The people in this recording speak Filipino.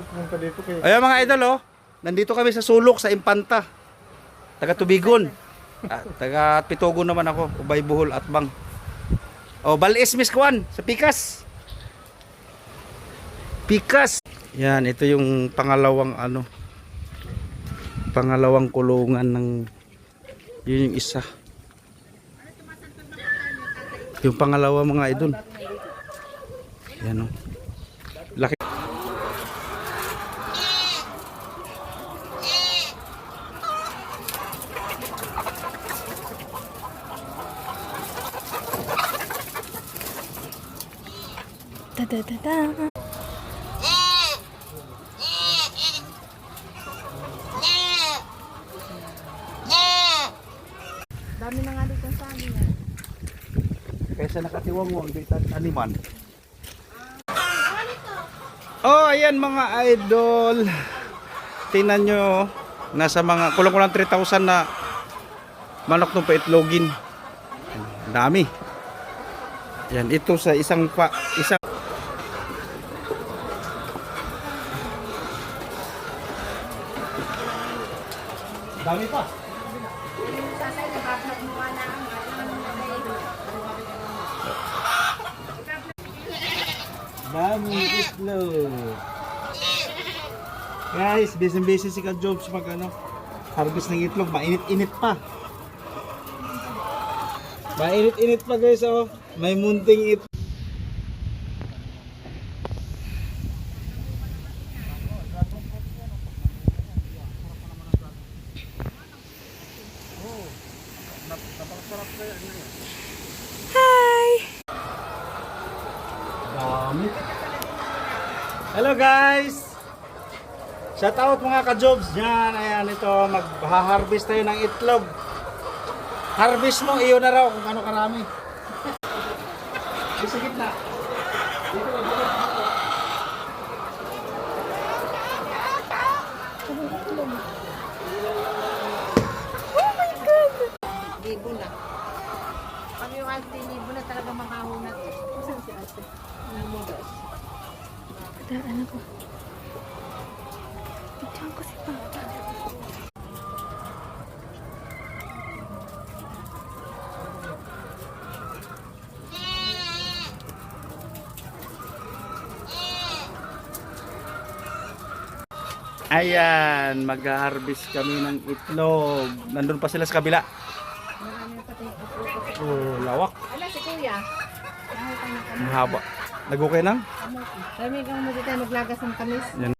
pumunta dito kay... Ayan mga idol, oh. Nandito kami sa sulok sa Impanta. Taga Tubigon. Taga Pitogo naman ako. Ubay, Buhol, Atbang. Oh, Balis Miskuan sa Pikas. Pikas. Yan, ito yung pangalawang ano. Pangalawang kulungan ng yun yung isa. Yung pangalawa mga idol. Yan, oh. Laki. Da-da-da-da. Dami na nga dito sa amin. Kaysa nakatiwang-wang dito animan. Oh, ayan mga idol. Tingnan nyo, nasa mga kulang-kulang 3,000 na manok nung paitlogin. Ang dami. Yan, ito sa isang dami pa. Dami itlog. Guys, busy si Ka-Jobs mag ano, harvest ng itlog. Mainit-init pa. Mainit-init pa guys, oh. May munting itlog. Hi! Dami. Hello guys! Shout out mga Ka-Jobs dyan. Ayan, ito, mag-harvest tayo ng itlog. Harvest mo, iyo na raw kung ano karami. Sa gitna. Oh my God! Libo na. Pag yung ate, libo na talaga makahunat. Saan si ate? Namugas. Daan ako. Diyan ko si Papa. Ayan, mag-harvest kami ng itlog. Nandun pa sila sa kabila. Marami pa tayo kapulot. Oh, lawak. Ala, si kuya. Mahal tayo ng kamis. Mahaba. Nag-okay nang? Kami kang mo dito maglagas ng kamis. Yan.